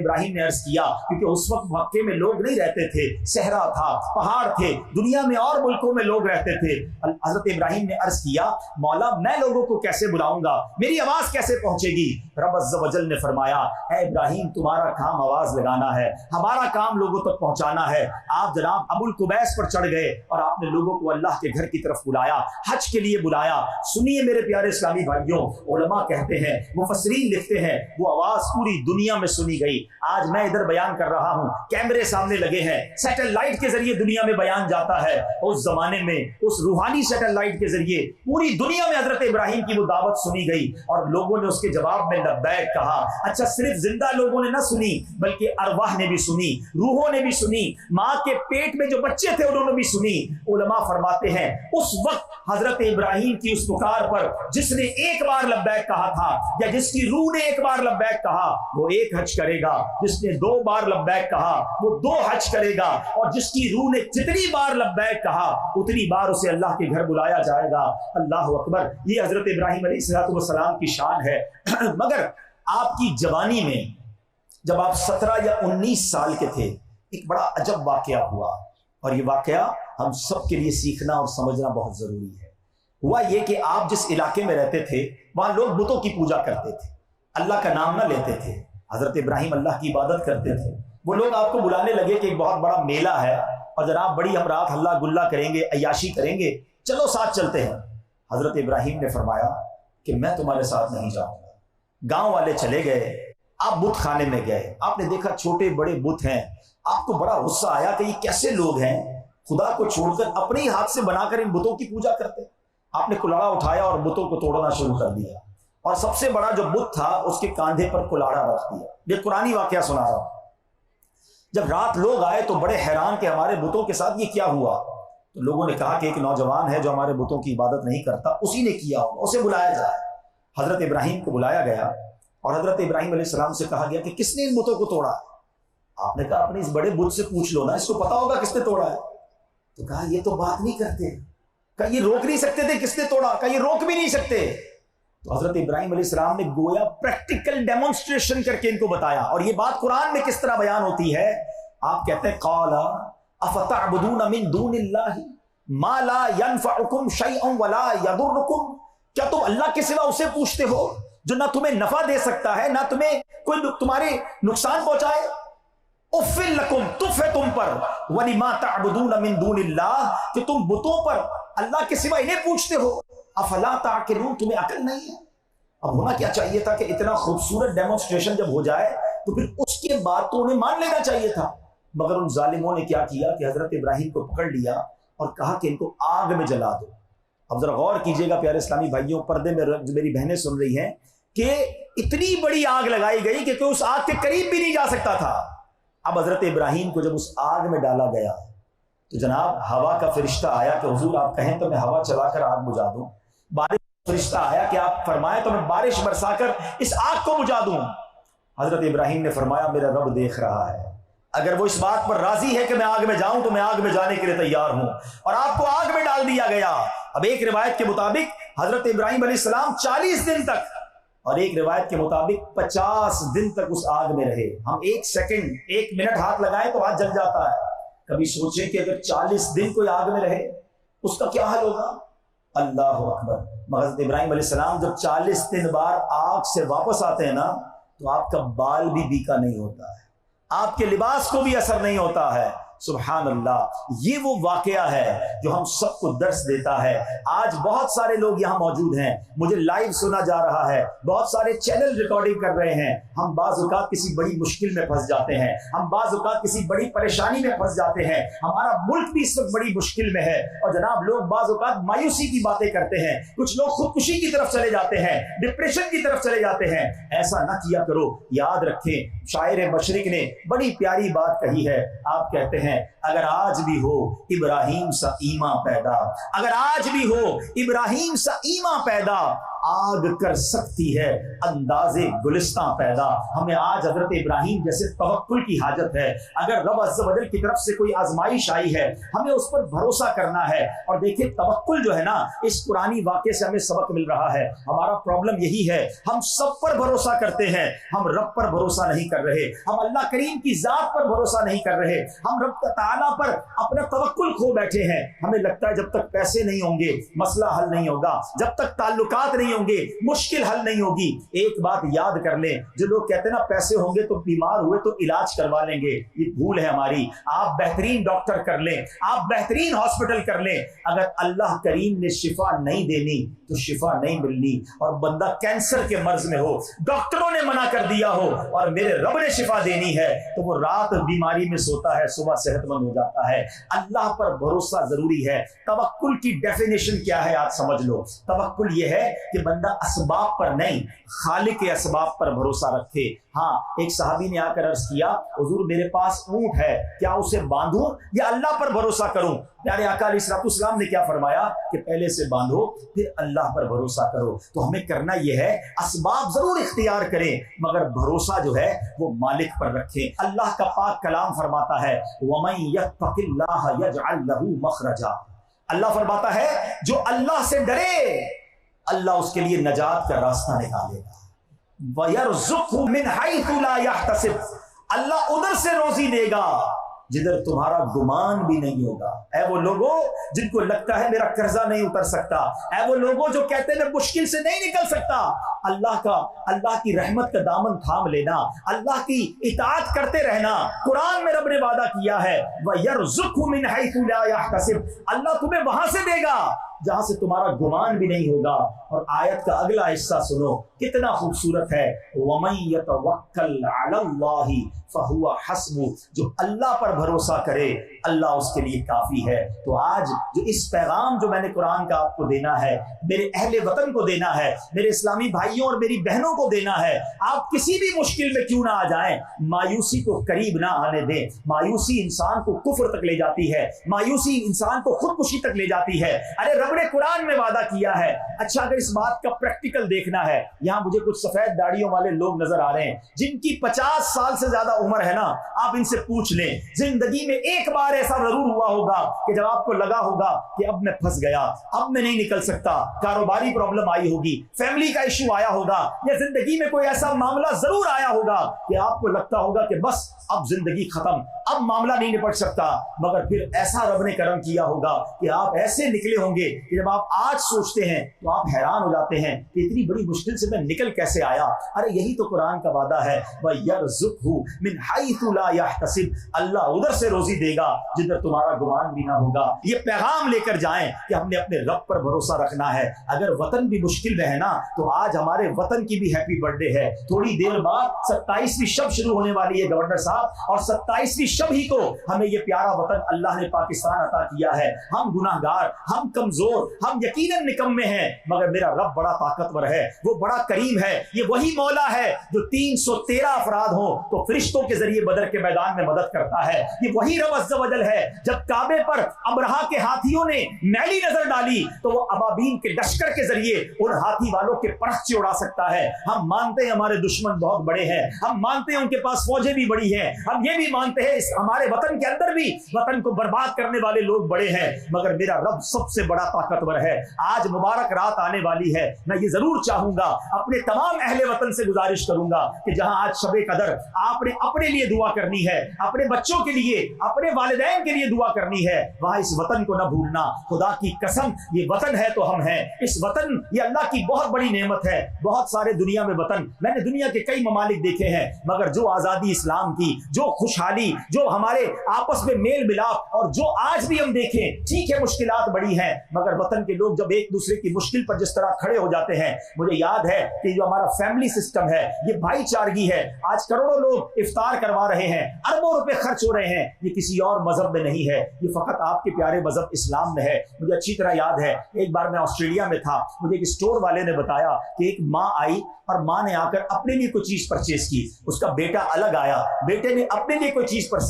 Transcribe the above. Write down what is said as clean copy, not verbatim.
इब्राहिम ने अर्ज किया, क्योंकि उस वक्त मक्के में लोग नहीं रहते थे, सहरा था, पहाड़ थे, दुनिया में और मुल्कों में लोग रहते थे। हजरत इब्राहिम ने अर्ज किया, मौला मैं लोगों को कैसे बुलाऊंगा, मेरी आवाज कैसे पहुंचेगी। रब अज़्ज़ व जल ने फरमाया, ऐ इब्राहिम तुम्हारा काम आवाज लगाना है, हमारा काम लोगों तक पहुंचाना है। आप जनाब अबुल कुबैस पर चढ़ गए और आपने लोगों को अल्लाह के घर की तरफ बुलाया, हज के लिए बुलाया। सुनिए मेरे प्यारे इस्लामी भाइयों, उलमा कहते हैं, मुफस्सिरीन लिखते हैं, वो आवाज पूरी दुनिया में सुनी गई। आज मैं इधर बयान कर रहा हूं, कैमरे सामने लगे हैं, सैटेलाइट के जरिए दुनिया में बयान जाता है। उस जमाने में उस रूहानी सैटेलाइट के जरिए पूरी दुनिया में हजरत इब्राहिम की वो दावत सुनी गई और लोगों ने उसके जवाब में लब्बैक कहा। अच्छा, सिर्फ जिंदा लोगों ने ना सुनी, बल्कि अरवाह ने भी सुनी, रूहों ने भी सुनी, मां के पेट में जो बच्चे थे उन्होंने भी सुनी। उलमा फरमाते हैं, उस वक्त हजरत इब्राहिम की उस पुकार पर जिसने एक बार लब्बैक कहा था, या जिसकी रूह ने एक बार लब्बैक कहा, वो एक हज करेगा। जिसने 2 बार लब्बैक कहा वो 2 हज करेगा, और जिसकी रूह ने जितनी बार लब्बैक कहा उतनी बार उसे अल्लाह के घर बुलाया जाएगा। अल्लाह अकबर। ये हजरत इब्राहिम अलैहिस्सलाम की शान है। मगर आपकी जवानी में जब आप 17 या 19 साल के थे, एक बड़ा अजब वाकया हुआ, और ये वाकया हम सब के लिए सीखना और समझना बहुत जरूरी है। हुआ ये कि आप जिस इलाके में रहते थे वहां लोग बुतों की पूजा करते थे, अल्लाह का नाम ना लेते थे। हजरत इब्राहिम अल्लाह की इबादत करते थे। वो लोग आपको बुलाने लगे कि एक बहुत बड़ा मेला है और जनाब बड़ी हम रात हल्ला गुल्ला करेंगे, अय्याशी करेंगे, चलो साथ चलते हैं। हजरत इब्राहिम ने फरमाया कि मैं तुम्हारे साथ नहीं जाऊंगा। गांव वाले चले गए, आप बुत खाने में गए, आपने देखा छोटे बड़े बुत हैं, आपको बड़ा गुस्सा आया कि ये कैसे लोग हैं, खुदा को छोड़कर अपने ही हाथ से बनाकर इन बुतों की पूजा करते। आपने कुल्हाड़ा उठाया और बुतों को तोड़ना शुरू कर दिया, और सबसे बड़ा जो बुत था उसके कांधे पर कुल्हाड़ा रख दिया। ये कुरानी वाकया सुना रहा हूं। जब रात लोग आए तो बड़े हैरान कि हमारे बुतों के साथ ये क्या हुआ। तो लोगों ने कहा कि एक नौजवान है जो हमारे बुतों की इबादत नहीं करता, उसी ने किया होगा, उसे बुलाया जाए। हजरत इब्राहिम को बुलाया गया और हजरत इब्राहिम अलैहिस्सलाम से कहा गया कि किसने इन बुतों को तोड़ा। आपने कहा अपने इस बड़े बुत से पूछ लो ना, इसको पता होगा किसने तोड़ा है। तो कहा ये तो बात नहीं करते, कहा ये रोक नहीं सकते थे किसने तोड़ा, कहा ये रोक भी नहीं सकते। तो हजरत इब्राहिम अलैहिस्सलाम ने गोया प्रैक्टिकल डेमोन्स्ट्रेशन करके इनको बताया, और ये बात कुरान में किस तरह बयान होती है। आप कहते हैं, क़ाला अफ़तअबुदून मिन दूनिल्लाहि मा ला यनफ़उकुम शैअन वला यदुर्रुकुम, क्या तुम अल्लाह के सिवा उसे पूछते हो जो ना तुम्हें नफा दे सकता है ना तुम्हें कोई तुम्हारे नुकसान पहुंचाए। उफ़्फ़िल लकुम, तुफ़ है तुम पर, वलिमा तअबुदून मिन दूनिल्लाह, कि तुम बुतों पर अल्लाह के सिवा इन्हें पूछते हो। अफला ताक़िलून, तुम्हें अकल नहीं है। अब होना क्या चाहिए था कि इतना खूबसूरत डेमोन्स्ट्रेशन जब हो जाए तो फिर उसके बाद तो उन्हें मान लेना चाहिए था। मगर उन जालिमों ने क्या किया कि हजरत इब्राहिम को पकड़ लिया और कहा कि इनको आग में जला दो। अब जरा गौर कीजिएगा प्यारे इस्लामी भाइयों, पर्दे में जो मेरी बहनें सुन रही हैं, कि इतनी बड़ी आग लगाई गई कि कोई उस आग के करीब भी नहीं जा सकता था। अब हजरत इब्राहिम को जब उस आग में डाला गया तो जनाब हवा का फरिश्ता आया कि हुजूर आप कहें तो मैं हवा चलाकर आग बुझा दूं। बारिश का फरिश्ता आया कि आप फरमाएं तो मैं बारिश बरसाकर इस आग को बुझा दूं। हजरत इब्राहिम ने फरमाया मेरा रब देख रहा है, अगर वो इस बात पर राजी है कि मैं आग में जाऊं तो मैं आग में जाने के लिए तैयार हूं, और आपको आग में डाल दिया गया। अब एक रिवायत के मुताबिक हजरत इब्राहिम अलैहिस्सलाम 40 दिन तक, और एक रिवायत के मुताबिक 50 दिन तक उस आग में रहे। हम 1 सेकंड 1 मिनट हाथ लगाए तो हाथ जल जाता है। कभी सोचे कि अगर 40 दिन कोई आग में रहे उसका क्या हाल होगा। अल्लाह अकबर। हजरत इब्राहिम अलैहिस्सलाम जब 40 दिन बाद आग से वापस आते हैं ना, तो आपका बाल भी बीका नहीं होता है, आपके लिबास को भी असर नहीं होता है। सुभान अल्लाह। ये वो वाकया है जो हम सबको दर्स देता है। आज बहुत सारे लोग यहाँ मौजूद हैं, मुझे लाइव सुना जा रहा है, बहुत सारे चैनल रिकॉर्डिंग कर रहे हैं। हम बाज़-औक़ात किसी बड़ी मुश्किल में फंस जाते हैं, हम बाज़-औक़ात किसी बड़ी परेशानी में फंस जाते हैं, हमारा मुल्क भी इस वक्त बड़ी मुश्किल में है, और जनाब लोग बाज़-औक़ात मायूसी की बातें करते हैं, कुछ लोग खुदकुशी की तरफ चले जाते हैं, डिप्रेशन की तरफ चले जाते हैं। ऐसा ना किया करो। याद रखें, शायर मशरिक ने बड़ी प्यारी बात कही है। आप कहते हैं, अगर आज भी हो इब्राहिम सा ईमा पैदा, अगर आज भी हो इब्राहिम सा ईमा पैदा, आग कर सकती है अंदाजे गुलिस्तां पैदा। हमें आज हजरत इब्राहिम जैसे तवक्कुल की हाजत है। अगर रब अज़्ज़ व जल की तरफ से कोई आजमाइश आई है, हमें उस पर भरोसा करना है। और देखिए तवक्कुल जो है ना, इस पुरानी वाक़े से हमें सबक मिल रहा है। हमारा प्रॉब्लम यही है, हम सब पर भरोसा करते हैं, हम रब पर भरोसा नहीं कर रहे, हम अल्लाह करीम की जात पर भरोसा नहीं कर रहे, हम रब ताला पर अपना तवक्कुल खो बैठे हैं। हमें लगता है जब तक पैसे नहीं होंगे मसला हल नहीं होगा, जब तक ताल्लुकात नहीं होंगे मुश्किल हल नहीं होगी। एक बात याद कर लें, जो लोग कहते हैं ना पैसे होंगे तो बीमार हुए तो इलाज करवा लेंगे, ये भूल है हमारी। आप बेहतरीन डॉक्टर कर लें, आप बेहतरीन हॉस्पिटल कर लें, अगर अल्लाह करीम ने शिफा नहीं देनी तो शिफा नहीं मिलनी। और बंदा कैंसर के मर्ज में हो, डॉक्टरों ने मना कर दिया हो और मेरे रब ने शिफा देनी है, तो वो रात बीमारी में सोता है, सुबह सेहतमंद हो जाता है। अल्लाह पर भरोसा जरूरी है। तवक्कुल की डेफिनेशन क्या है आप समझ लो। तवक्कुल ये है कि बंदा असबाब पर नहीं, खालिक के असबाब पर भरोसा रखे। हाँ, एक सहाबी ने आकर अर्ज किया, हुजूर मेरे पास ऊंट है, क्या उसे बांधूं या अल्लाह पर भरोसा करूं? प्यारे आका अलैहिस्सलाम ने क्या फरमाया कि पहले से बांधो फिर अल्लाह पर भरोसा करो। तो हमें करना यह है, असबाब जरूर इख्तियार करें मगर भरोसा जो है वो मालिक पर रखें। अल्लाह का पाक कलाम फरमाता है, वमन यत्तकिल्लाह यजअल लहू मखरजा। अल्लाह फरमाता है जो अल्लाह से डरे अल्लाह उसके लिए नजात का रास्ता निकालेगा। वयरज़ुक़हु मिन हैथु ला यहतसिब, अल्लाह उधर से रोजी देगा जिधर तुम्हारा गुमान भी नहीं होगा। ऐ वो लोगों जिनको लगता है मेरा कर्जा नहीं उतर सकता, ऐ वो लोगों जो कहते हैं मैं मुश्किल से नहीं निकल सकता, अल्लाह की रहमत का दामन थाम लेना, अल्लाह की इताअत करते रहना। कुरान में रब ने वादा किया है, वयरज़ुक़हु मिन हैथु ला यहतसिब, अल्लाह तुम्हें वहां से देगा जहां से तुम्हारा गुमान भी नहीं होगा। और आयत का अगला हिस्सा सुनो, कितना खूबसूरत है, वमन यतवक्कल अलल्लाहि फहुवा हस्बु, जो अल्लाह पर भरोसा करे अल्लाह उसके लिए काफी है। तो आज जो इस पैगाम जो मैंने कुरान का आपको देना है, मेरे अहले वतन को देना है, मेरे इस्लामी भाइयों और मेरी बहनों को देना है, आप किसी भी मुश्किल में क्यों ना आ जाएं, मायूसी को करीब ना आने दें। मायूसी इंसान को कुफ्र तक ले जाती है, मायूसी इंसान को खुदकुशी तक ले जाती है। अरे रब ने कुरान में वादा किया है। अच्छा, अगर इस बात का प्रैक्टिकल देखना है, यहां मुझे कुछ सफेद दाढ़ियों वाले लोग नजर आ रहे हैं जिनकी 50 साल से ज्यादा उम्र है ना, आप इनसे पूछ लें, जिंदगी में एक बार ऐसा जरूर हुआ होगा कि जब आपको लगा होगा कि अब मैं फंस गया, अब मैं नहीं निकल सकता, कारोबारी प्रॉब्लम आई होगी, फैमिली का इश्यू आया होगा, या जिंदगी में कोई ऐसा मामला जरूर आया होगा कि आपको लगता होगा कि बस अब जिंदगी खत्म, अब मामला नहीं निपट सकता। मगर फिर ऐसा रब ने करम किया होगा कि आप ऐसे निकले होंगे कि जब आप आज सोचते हैं तो आप हैरान हो जाते हैं कि इतनी बड़ी मुश्किल से मैं निकल कैसे आया। अरे यही तो कुरान का वादा है, वयरज़ुक़हु मिन हैथु ला यहतसिब, अल्लाह उधर से रोजी देगा जिधर तुम्हारा गुमान भी ना होगा। ये पैगाम लेकर जाएं कि हमने अपने रब पर भरोसा रखना है। अगर वतन भी मुश्किल में है ना, तो आज हमारे वतन की भी हैप्पी बर्थडे है। थोड़ी देर बाद 27वीं शब शुरू होने वाली है गवर्नर साहब, और 27वीं शब ही को हमें ये प्यारा वतन अल्लाह ने पाकिस्तान अता किया है। हम गुनाहगार, हम कमजोर, हम यकीनन निकम्मे हैं, मगर मेरा रब बड़ा ताकतवर है, वो बड़ा करीम है। ये वही मौला है जो 313 अफराद हो तो फरिश्तों के जरिए बदर के मैदान में मदद करता है। ये वही रब अज़्ज़ व जल है, जब काबे पर अबरहा के हाथियों ने मैली नजर डाली तो वो अबाबीन के लश्कर के जरिए उन हाथी वालों के परख उड़ा सकता है। हम मानते हैं हमारे दुश्मन बहुत बड़े हैं, हम मानते हैं उनके पास फौजें भी बड़ी हैं, हम ये भी मानते हैं इस हमारे वतन के अंदर भी वतन को बर्बाद करने वाले लोग बड़े हैं, मगर मेरा रब सबसे बड़ा ताकतवर है। आज मुबारक रात आने वाली है, मैं ये जरूर चाहूंगा, अपने तमाम अहले वतन से गुजारिश करूंगा कि जहां आज शबे कदर आपने अपने लिए दुआ करनी है, अपने बच्चों के लिए, अपने वालिदैन के लिए दुआ करनी है, वहां इस वतन को न भूलना। खुदा की कसम, ये वतन है तो हम हैं। इस वतन ये अल्लाह की बहुत बड़ी नेमत है। बहुत सारे दुनिया में वतन, मैंने दुनिया के कई ममालिक देखे हैं, मगर जो आजादी इस्लाम की, जो खुशहाली, जो हमारे आपस में मेल मिलाप, और जो आज भी हम देखें, ठीक है मुश्किलात बड़ी हैं, मगर वतन के लोग जब एक दूसरे की मुश्किल पर जिस तरह खड़े हो जाते हैं, मुझे याद है कि जो हमारा फैमिली सिस्टम है, ये भाईचारगी है। आज करोड़ों लोग इफ्तार करवा रहे हैं, अरबों रुपए खर्च हो रहे हैं, ये किसी और मजहब में नहीं है, ये फकत आपके प्यारे मजहब इस्लाम में है। मुझे अच्छी तरह याद है, एक बार मैं ऑस्ट्रेलिया में था, मुझे एक स्टोर वाले ने बताया कि एक माँ आई और माँ ने आकर अपने लिए कोई चीज परचेज की, उसका बेटा अलग आया, बेटे ने अपने लिए कोई चीज परचेज